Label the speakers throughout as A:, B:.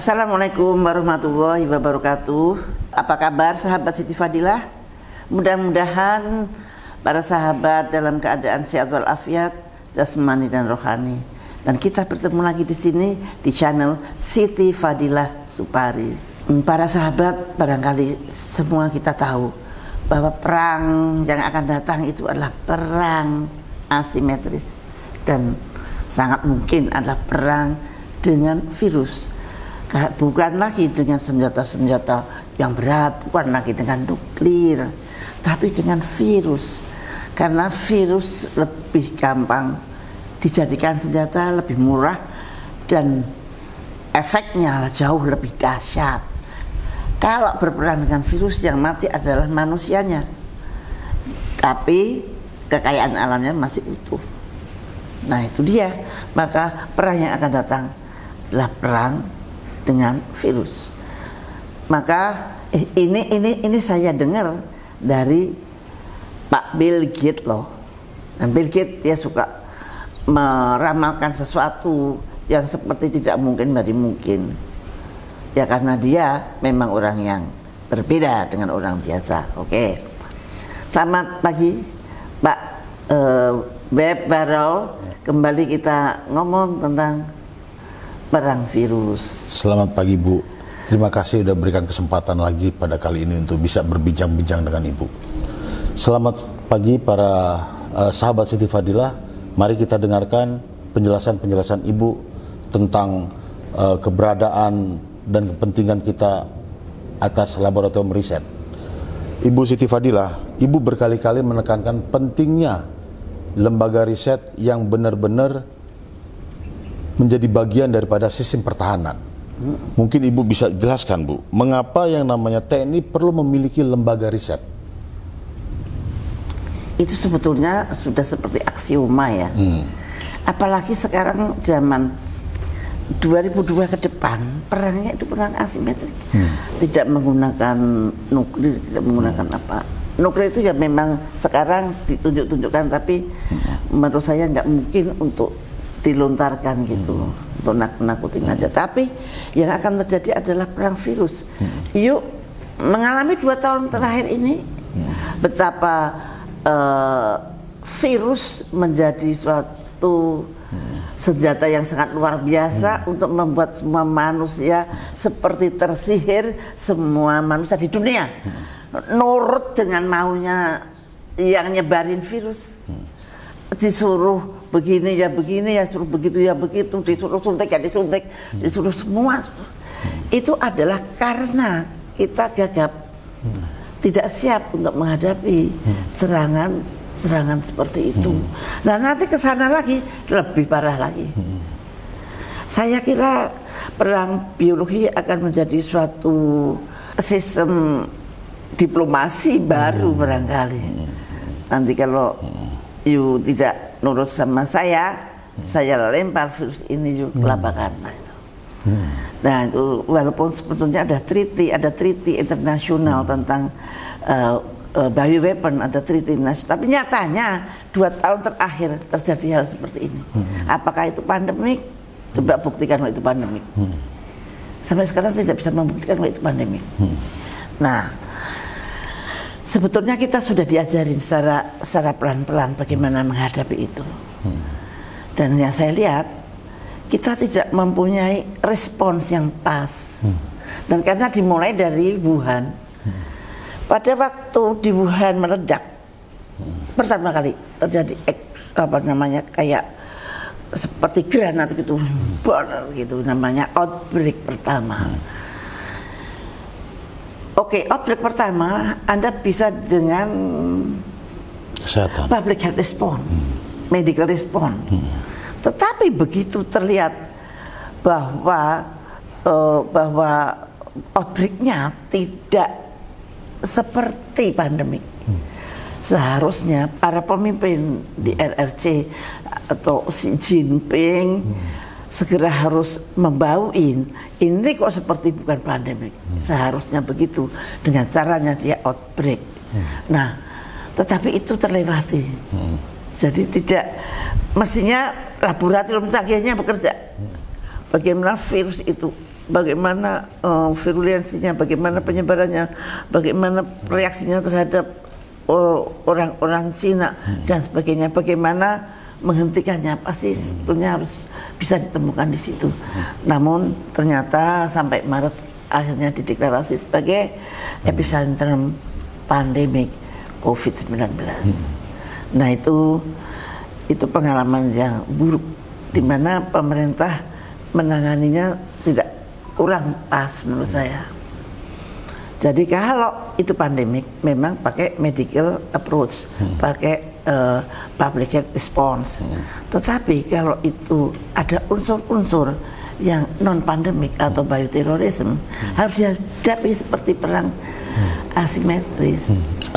A: Assalamualaikum warahmatullahi wabarakatuh. Apa kabar sahabat Siti Fadilah? Mudah-mudahan para sahabat dalam keadaan sehat walafiat, jasmani dan rohani. Dan kita bertemu lagi di sini di channel Siti Fadilah Supari. Para sahabat, barangkali semua kita tahu bahwa perang yang akan datang itu adalah perang asimetris dan sangat mungkin adalah perang dengan virus. Bukan lagi dengan senjata-senjata yang berat, bukan lagi dengan nuklir, tapi dengan virus. Karena virus lebih gampang dijadikan senjata, lebih murah, dan efeknya jauh lebih dahsyat. Kalau berperang dengan virus, yang mati adalah manusianya, tapi kekayaan alamnya masih utuh. Nah itu dia, maka perang yang akan datang adalah perang dengan virus. Maka ini saya dengar dari Pak Bill Gates loh. Dan Bill Gates dia suka meramalkan sesuatu yang seperti tidak mungkin menjadi mungkin. Ya karena dia memang orang yang berbeda dengan orang biasa. Oke. Selamat pagi Pak Beb Barrow. Kembali kita ngomong tentang perang virus.
B: Selamat pagi Bu. Terima kasih sudah berikan kesempatan lagi pada kali ini untuk bisa berbincang-bincang dengan Ibu. Selamat pagi para sahabat Siti Fadilah. Mari kita dengarkan penjelasan-penjelasan Ibu tentang keberadaan dan kepentingan kita atas laboratorium riset. Ibu Siti Fadilah, Ibu berkali-kali menekankan pentingnya lembaga riset yang benar-benar menjadi bagian daripada sistem pertahanan. Mungkin Ibu bisa jelaskan Bu, mengapa yang namanya TNI perlu memiliki lembaga riset?
A: Itu sebetulnya sudah seperti aksioma ya. Apalagi sekarang zaman 2002 ke depan, perangnya itu perang asimetrik. Tidak menggunakan nuklir, tidak menggunakan apa. Nuklir itu ya memang sekarang ditunjuk-tunjukkan, tapi menurut saya nggak mungkin untuk dilontarkan gitu, untuk nakut-nakutin aja. Tapi yang akan terjadi adalah perang virus. Yuk mengalami 2 tahun terakhir ini betapa virus menjadi suatu senjata yang sangat luar biasa untuk membuat semua manusia seperti tersihir. Semua manusia di dunia nurut dengan maunya yang nyebarin virus. Disuruh begini ya begini, ya suruh begitu ya begitu, disuruh suntik ya disuntik, disuruh semua. Itu adalah karena kita gagap, tidak siap untuk menghadapi serangan seperti itu. Nah nanti kesana lagi lebih parah lagi. Saya kira perang biologi akan menjadi suatu sistem diplomasi baru barangkali. Nanti kalau you tidak nurut sama saya lempar virus ini you ke lapangan. Nah itu walaupun sebetulnya ada treaty internasional tentang bioweapon, ada treaty nasional, tapi nyatanya 2 tahun terakhir terjadi hal seperti ini. Apakah itu pandemik? Coba buktikan kalau itu pandemik. Sampai sekarang tidak bisa membuktikan kalau itu pandemik. Nah sebetulnya kita sudah diajarin secara pelan-pelan bagaimana menghadapi itu. Dan yang saya lihat, kita tidak mempunyai respons yang pas. Dan karena dimulai dari Wuhan, pada waktu di Wuhan meledak, pertama kali terjadi kayak seperti granat gitu, gitu namanya outbreak pertama. Oke, outbreak pertama Anda bisa dengan kesehatan, public health response, medical response. Tetapi begitu terlihat bahwa outbreaknya tidak seperti pandemik, seharusnya para pemimpin di RRC atau Xi Jinping segera harus membauin ini kok seperti bukan pandemik. Seharusnya begitu, dengan caranya dia outbreak. Nah, tetapi itu terlewati. Jadi tidak, mestinya laboratorium canggihnya bekerja. Bagaimana virus itu bagaimana virulensinya, bagaimana penyebarannya, bagaimana reaksinya terhadap orang-orang Cina dan sebagainya, bagaimana menghentikannya, pasti sebetulnya harus bisa ditemukan di situ. Namun ternyata sampai Maret akhirnya dideklarasi sebagai epicentrum pandemik COVID-19. Nah itu pengalaman yang buruk, di mana pemerintah menanganinya tidak kurang pas menurut saya. Jadi kalau itu pandemik memang pakai medical approach, pakai public health response. Tetapi kalau itu ada unsur-unsur yang non pandemik atau bioterorisme, harus dihadapi seperti perang asimetris.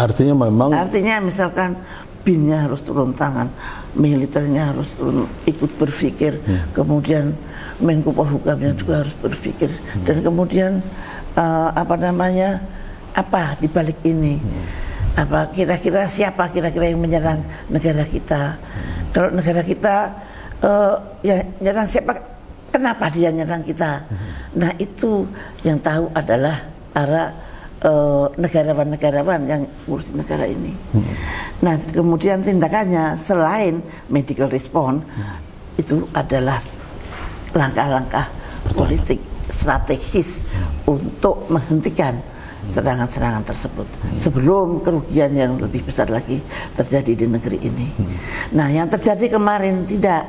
A: Artinya misalkan BIN-nya harus turun tangan, militernya harus turun ikut berpikir, kemudian Menko Polhukamnya juga harus berpikir, dan kemudian apa di balik ini, apa kira-kira siapa kira-kira yang menyerang negara kita? Kalau negara kita yang nyerang siapa? Kenapa dia nyerang kita? Nah itu yang tahu adalah para negarawan-negarawan yang ngurus negara ini. Nah kemudian tindakannya selain medical response itu adalah langkah-langkah politik strategis untuk menghentikan serangan-serangan tersebut sebelum kerugian yang lebih besar lagi terjadi di negeri ini. Nah yang terjadi kemarin tidak,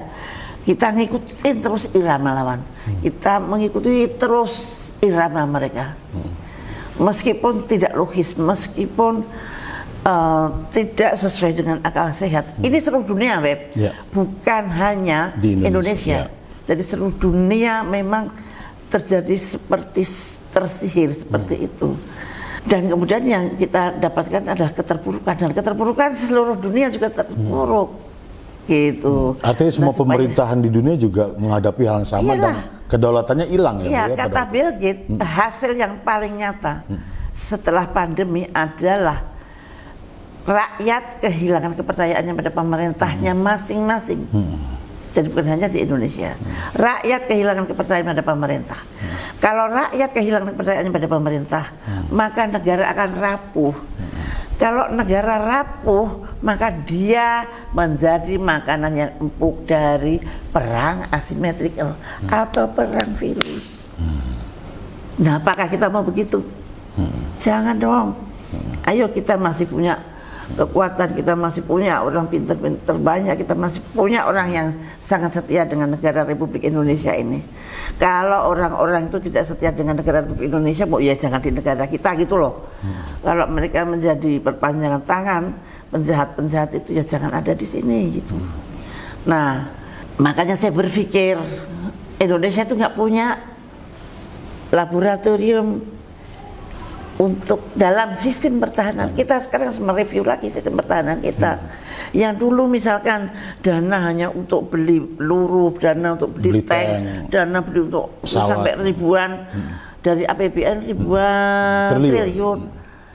A: kita ngikutin terus irama lawan, kita mengikuti terus irama mereka, meskipun tidak logis, meskipun tidak sesuai dengan akal sehat. Ini seluruh dunia, Web, bukan hanya di Indonesia. Jadi seluruh dunia memang terjadi seperti tersihir seperti itu. Dan kemudian yang kita dapatkan adalah keterpurukan, dan keterpurukan seluruh dunia juga terpuruk gitu.
B: Artinya semua pemerintahan di dunia juga menghadapi hal yang sama. Dan kedaulatannya hilang ya.
A: Iya, kata Bill Gates, hasil yang paling nyata setelah pandemi adalah rakyat kehilangan kepercayaannya pada pemerintahnya masing-masing. Jadi bukan hanya di Indonesia, rakyat kehilangan kepercayaan pada pemerintah. Kalau rakyat kehilangan kepercayaannya pada pemerintah, maka negara akan rapuh. Kalau negara rapuh, maka dia menjadi makanan yang empuk dari perang asimetrikal atau perang virus. Nah, apakah kita mau begitu? Jangan dong. Ayo, kita masih punya kekuatan, kita masih punya orang pinter-pinter banyak, kita masih punya orang yang sangat setia dengan negara Republik Indonesia ini. Kalau orang-orang itu tidak setia dengan negara Republik Indonesia, ya jangan di negara kita gitu loh. Kalau mereka menjadi perpanjangan tangan penjahat-penjahat itu, ya jangan ada di sini gitu. Nah, makanya saya berpikir Indonesia itu nggak punya laboratorium untuk dalam sistem pertahanan. Kita sekarang harus mereview lagi sistem pertahanan kita. Yang dulu misalkan dana hanya untuk beli peluru, dana untuk beli tank, dana beli untuk sampai ribuan dari APBN ribuan triliun.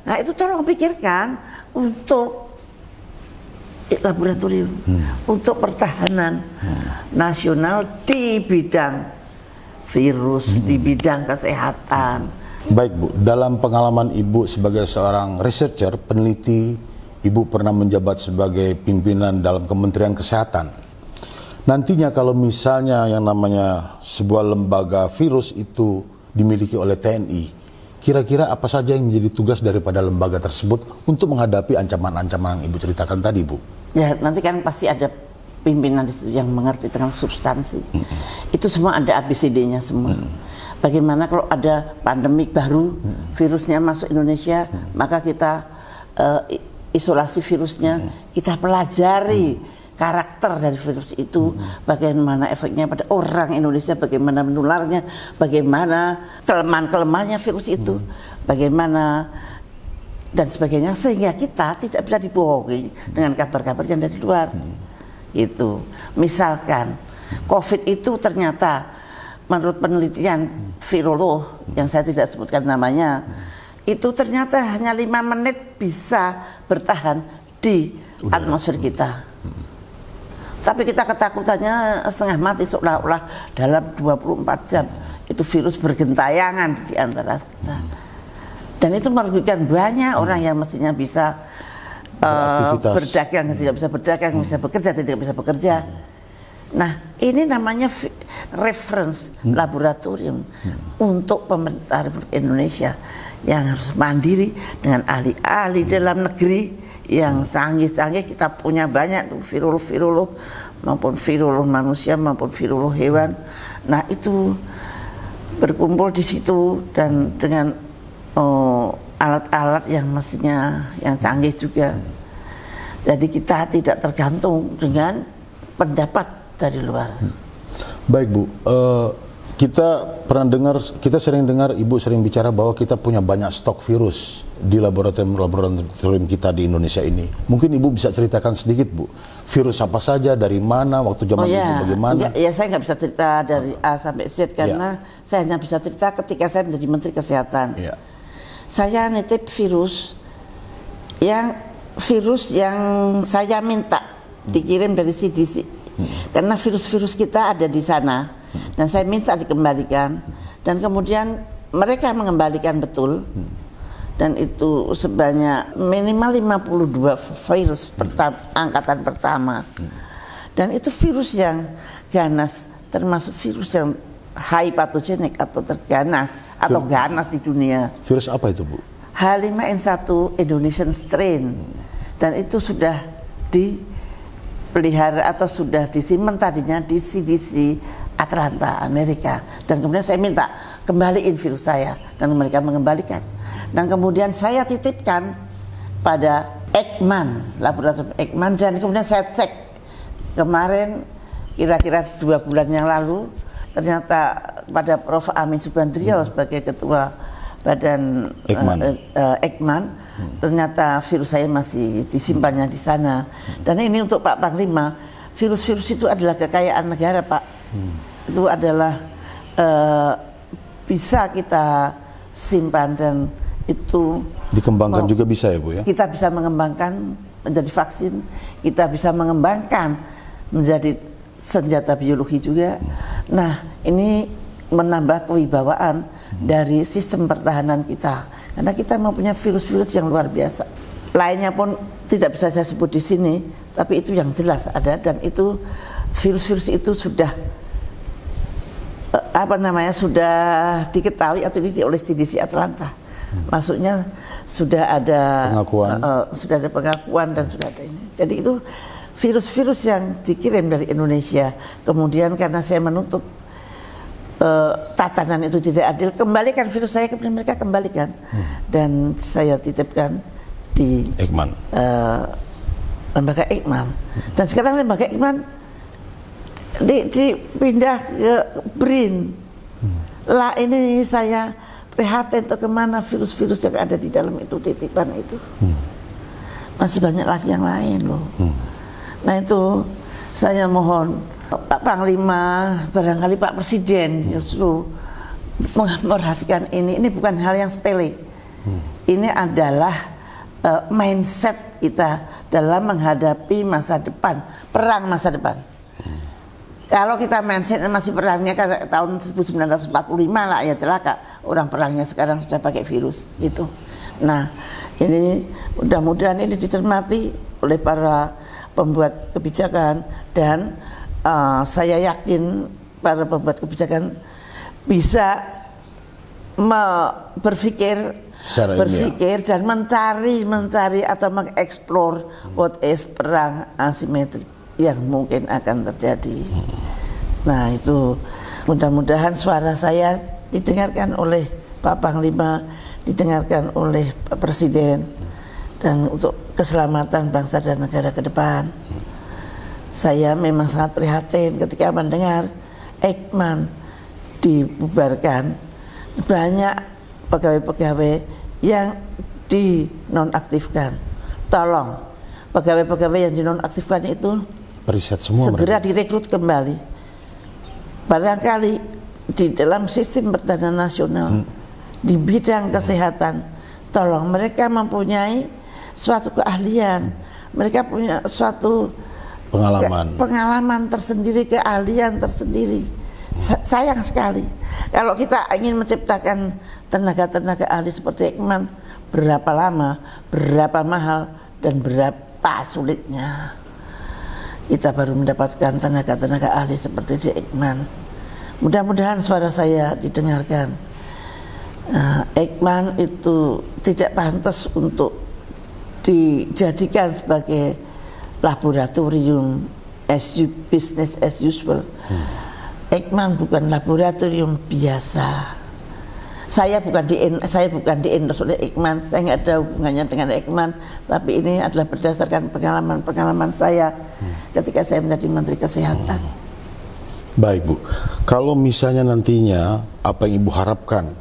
A: Nah itu tolong pikirkan untuk laboratorium, untuk pertahanan nasional di bidang virus, di bidang kesehatan.
B: Baik Bu, dalam pengalaman Ibu sebagai seorang researcher, peneliti, Ibu pernah menjabat sebagai pimpinan dalam Kementerian Kesehatan. Nantinya kalau misalnya yang namanya sebuah lembaga virus itu dimiliki oleh TNI, kira-kira apa saja yang menjadi tugas daripada lembaga tersebut untuk menghadapi ancaman-ancaman yang Ibu ceritakan tadi, Bu? Ya,
A: nanti kan pasti ada pimpinan di situ yang mengerti tentang substansi. Itu semua ada ABCD-nya semua. Bagaimana kalau ada pandemik baru, virusnya masuk Indonesia, maka kita isolasi virusnya, kita pelajari karakter dari virus itu, bagaimana efeknya pada orang Indonesia, bagaimana menularnya, bagaimana kelemahan-kelemahannya virus itu, bagaimana dan sebagainya, sehingga kita tidak bisa dibohongi dengan kabar-kabar yang dari luar. Itu, misalkan COVID itu ternyata menurut penelitian virolog yang saya tidak sebutkan namanya, itu ternyata hanya 5 menit bisa bertahan di atmosfer kita. Tapi kita ketakutannya setengah mati seolah-olah dalam 24 jam itu virus bergentayangan di antara kita. Dan itu merugikan banyak orang yang mestinya bisa berdagang, tidak bisa berdagang, bisa bekerja, tidak bisa bekerja. Nah, ini namanya reference laboratorium untuk pemerintah Republik Indonesia yang harus mandiri dengan ahli-ahli dalam negeri yang canggih-canggih. Kita punya banyak tuh virolog maupun virolog manusia maupun virolog hewan. Nah, itu berkumpul di situ dan dengan alat-alat yang mestinya yang canggih juga. Jadi kita tidak tergantung dengan pendapat dari luar.
B: Baik Bu, kita sering dengar Ibu sering bicara bahwa kita punya banyak stok virus di laboratorium kita di Indonesia ini. Mungkin Ibu bisa ceritakan sedikit Bu, virus apa saja, dari mana, waktu zaman Ibu bagaimana?
A: Ya, saya nggak bisa cerita dari A sampai Z karena saya hanya bisa cerita ketika saya menjadi Menteri Kesehatan. Saya nitip virus yang saya minta dikirim dari CDC. Karena virus-virus kita ada di sana dan saya minta dikembalikan dan kemudian mereka mengembalikan betul dan itu sebanyak minimal 52 virus angkatan pertama dan itu virus yang ganas, termasuk virus yang high patogenik atau terganas atau ganas di dunia.
B: Virus apa itu Bu?
A: H5N1 Indonesian strain dan itu sudah dipelihara atau sudah disimpan tadinya di CDC Atlanta, Amerika. Dan kemudian saya minta kembaliin virus saya dan mereka mengembalikan. Dan kemudian saya titipkan pada Ekman, laboratorium Ekman, dan kemudian saya cek kemarin kira-kira 2 bulan yang lalu ternyata pada Prof. Amin Subandrio sebagai ketua badan Ekman, ternyata virus saya masih disimpannya di sana. Dan ini untuk Pak Panglima, virus-virus itu adalah kekayaan negara Pak. Itu adalah bisa kita simpan dan itu
B: dikembangkan juga bisa ya Bu ya?
A: Kita bisa mengembangkan menjadi vaksin, kita bisa mengembangkan menjadi senjata biologi juga. Nah, ini menambah kewibawaan dari sistem pertahanan kita karena kita mempunyai virus-virus yang luar biasa. Lainnya pun tidak bisa saya sebut di sini, tapi itu yang jelas ada dan itu virus-virus itu sudah sudah diketahui atau diteliti oleh CDC Atlanta. Maksudnya sudah ada pengakuan dan sudah ada ini. Jadi itu virus-virus yang dikirim dari Indonesia. Kemudian karena saya menuntut tatanan itu tidak adil, kembalikan virus saya, kemudian mereka kembalikan dan saya titipkan di
B: Ekman,
A: lembaga Ekman. Dan sekarang lembaga Ekman dipindah ke BRIN. Lah ini saya prihatin untuk kemana virus-virus yang ada di dalam itu titipan itu. Masih banyak lagi yang lain loh. Nah itu saya mohon Pak Panglima, barangkali Pak Presiden justru memperhatikan ini bukan hal yang sepele. Ini adalah mindset kita dalam menghadapi masa depan, perang masa depan. Kalau kita mindset masih perangnya kan tahun 1945 lah ya celaka, orang perangnya sekarang sudah pakai virus gitu. Nah ini mudah-mudahan ini dicermati oleh para pembuat kebijakan dan saya yakin para pembuat kebijakan bisa berpikir dan mencari atau mengeksplor what is perang asimetrik yang mungkin akan terjadi. Nah itu mudah-mudahan suara saya didengarkan oleh Pak Panglima, didengarkan oleh Pak Presiden dan untuk keselamatan bangsa dan negara ke depan. Saya memang sangat prihatin ketika mendengar Ekman dibubarkan. Banyak pegawai-pegawai yang dinonaktifkan. Tolong pegawai-pegawai yang dinonaktifkan itu
B: periset semua
A: segera direkrut kembali. Barangkali di dalam sistem pertahanan nasional di bidang kesehatan, tolong mereka mempunyai suatu keahlian, mereka punya suatu pengalaman tersendiri, keahlian tersendiri Sayang sekali kalau kita ingin menciptakan tenaga-tenaga ahli seperti Ekman, berapa lama, berapa mahal, dan berapa sulitnya kita baru mendapatkan tenaga-tenaga ahli seperti di Ekman. Mudah-mudahan suara saya didengarkan. Ekman itu tidak pantas untuk dijadikan sebagai laboratorium business as usual. Ekman bukan laboratorium biasa. Saya bukan di endorse oleh Ekman, saya nggak ada hubungannya dengan Ekman, tapi ini adalah berdasarkan pengalaman saya ketika saya menjadi Menteri Kesehatan.
B: Baik Bu, kalau misalnya nantinya apa yang Ibu harapkan,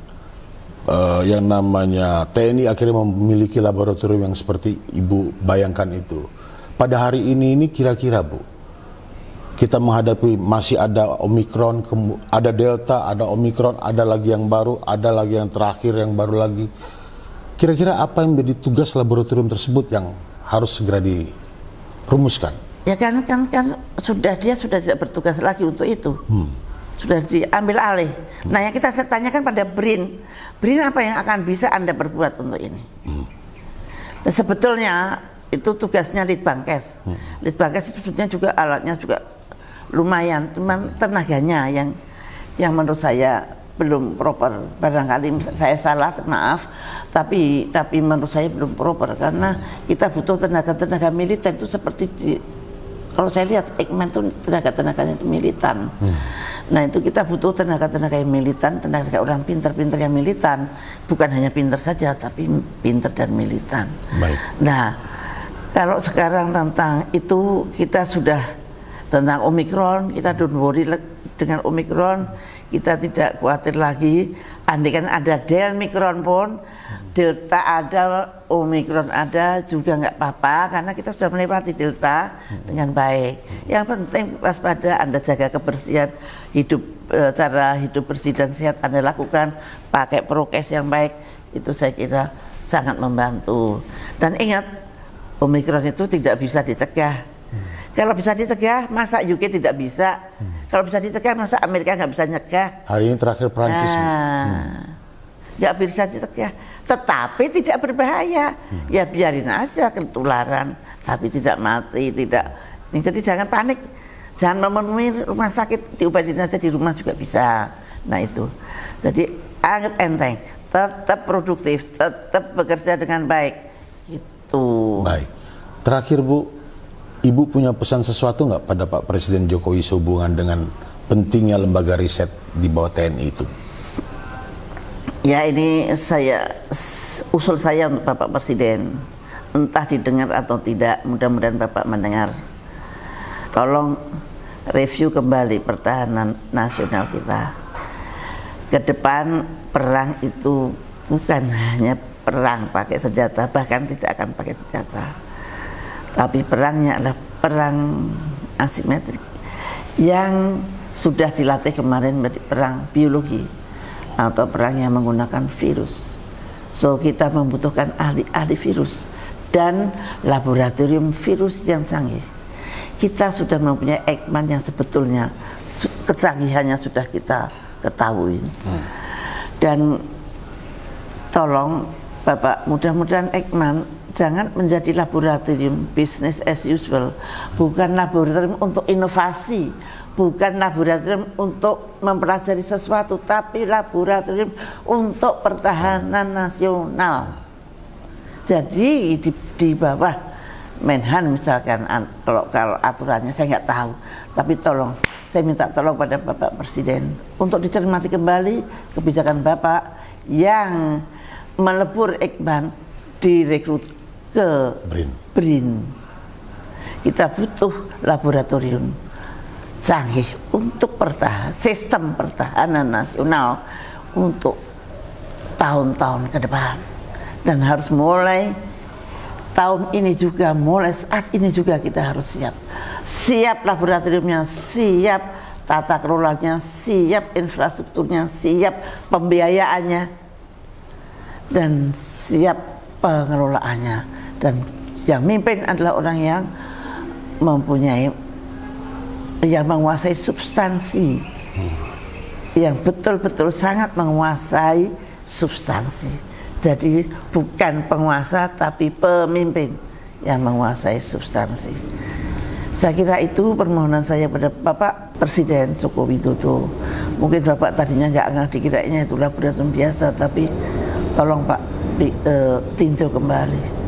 B: yang namanya TNI akhirnya memiliki laboratorium yang seperti Ibu bayangkan itu, pada hari ini kira-kira Bu, kita menghadapi masih ada Omikron, ada Delta, ada Omikron, ada lagi yang baru, ada lagi yang terakhir yang baru lagi. Kira-kira apa yang menjadi tugas laboratorium tersebut yang harus segera dirumuskan?
A: Ya kan dia sudah tidak bertugas lagi untuk itu. Sudah diambil alih. Nah, yang kita tanyakan pada BRIN apa yang akan bisa Anda berbuat untuk ini? Dan sebetulnya itu tugasnya Litbangkes. Litbangkes itu sebetulnya juga alatnya juga lumayan, cuman tenaganya yang menurut saya belum proper. Barangkali saya salah, maaf, tapi menurut saya belum proper karena kita butuh tenaga militer itu seperti kalau saya lihat Ekman itu tenaga-tenaganya itu militan. Nah, itu kita butuh tenaga-tenaga yang militan, tenaga orang pinter-pinter yang militan, bukan hanya pinter saja tapi pinter dan militan.
B: Baik.
A: Nah, kalau sekarang tentang itu kita sudah tentang Omikron, kita don't worry dengan Omikron, kita tidak khawatir lagi. Andai kan ada Delmikron pun, Delta ada, Omikron ada juga nggak apa-apa karena kita sudah melewati Delta dengan baik. Yang penting waspada, Anda jaga kebersihan hidup, cara hidup bersih dan sehat Anda lakukan, pakai prokes yang baik, itu saya kira sangat membantu. Dan ingat, Omikron itu tidak bisa dicegah. Kalau bisa dicegah, masa UK tidak bisa? Kalau bisa dicegah, masa Amerika nggak bisa nyegah?
B: Hari ini terakhir Prancis.
A: Nggak bisa dicegah, tetapi tidak berbahaya. Ya biarin aja ketularan, tapi tidak mati, tidak. Jadi jangan panik, jangan memenuhi rumah sakit, diobatin aja di rumah juga bisa. Nah itu, jadi anggap enteng, tetap produktif, tetap bekerja dengan baik. Gitu.
B: Baik. Terakhir Bu, Ibu punya pesan sesuatu nggak pada Pak Presiden Jokowi sehubungan dengan pentingnya lembaga riset di bawah TNI itu?
A: Ya, ini usul saya untuk Bapak Presiden, entah didengar atau tidak, mudah-mudahan Bapak mendengar. Tolong review kembali pertahanan nasional kita. Ke depan perang itu bukan hanya perang pakai senjata, bahkan tidak akan pakai senjata. Tapi perangnya adalah perang asimetrik yang sudah dilatih kemarin menjadi perang biologi atau perang yang menggunakan virus. So kita membutuhkan ahli-ahli virus dan laboratorium virus yang canggih. Kita sudah mempunyai Ekman yang sebetulnya kecanggihannya sudah kita ketahui. Dan tolong Bapak, mudah-mudahan Ekman jangan menjadi laboratorium business as usual, bukan laboratorium untuk inovasi, bukan laboratorium untuk mempelajari sesuatu, tapi laboratorium untuk pertahanan nasional. Jadi di bawah Menhan misalkan, kalau aturannya saya nggak tahu, tapi tolong saya minta tolong pada Bapak Presiden untuk dicermati kembali kebijakan Bapak yang melebur Ekman direkrut ke BRIN. Kita butuh laboratorium canggih untuk sistem pertahanan nasional untuk tahun-tahun ke depan, dan harus mulai tahun ini juga, mulai saat ini juga kita harus siap laboratoriumnya, siap tata kelolanya, siap infrastrukturnya, siap pembiayaannya, dan siap pengelolaannya. Dan yang mimpin adalah orang yang mempunyai, yang menguasai substansi yang betul-betul sangat menguasai substansi. Jadi bukan penguasa tapi pemimpin yang menguasai substansi. Saya kira itu permohonan saya pada Bapak Presiden Joko Widodo. Mungkin Bapak tadinya nggak ngerti, kiranya itu laboratorium biasa, tapi tolong Pak tinjau kembali.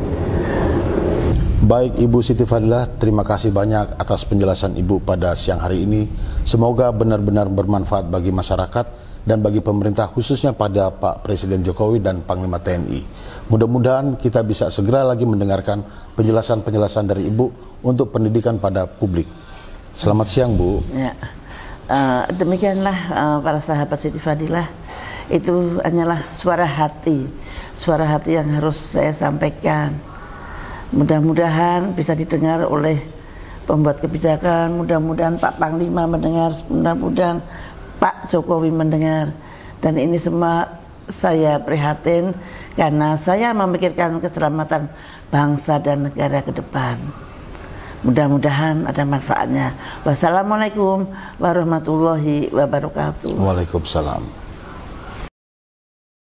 B: Baik Ibu Siti Fadilah, terima kasih banyak atas penjelasan Ibu pada siang hari ini. Semoga benar-benar bermanfaat bagi masyarakat dan bagi pemerintah, khususnya pada Pak Presiden Jokowi dan Panglima TNI. Mudah-mudahan kita bisa segera lagi mendengarkan penjelasan-penjelasan dari Ibu untuk pendidikan pada publik. Selamat siang Bu.
A: Ya, demikianlah para sahabat Siti Fadilah, itu hanyalah suara hati yang harus saya sampaikan. Mudah-mudahan bisa didengar oleh pembuat kebijakan, mudah-mudahan Pak Panglima mendengar, mudah-mudahan Pak Jokowi mendengar. Dan ini semua saya prihatin karena saya memikirkan keselamatan bangsa dan negara ke depan. Mudah-mudahan ada manfaatnya. Wassalamualaikum warahmatullahi wabarakatuh.
B: Waalaikumsalam.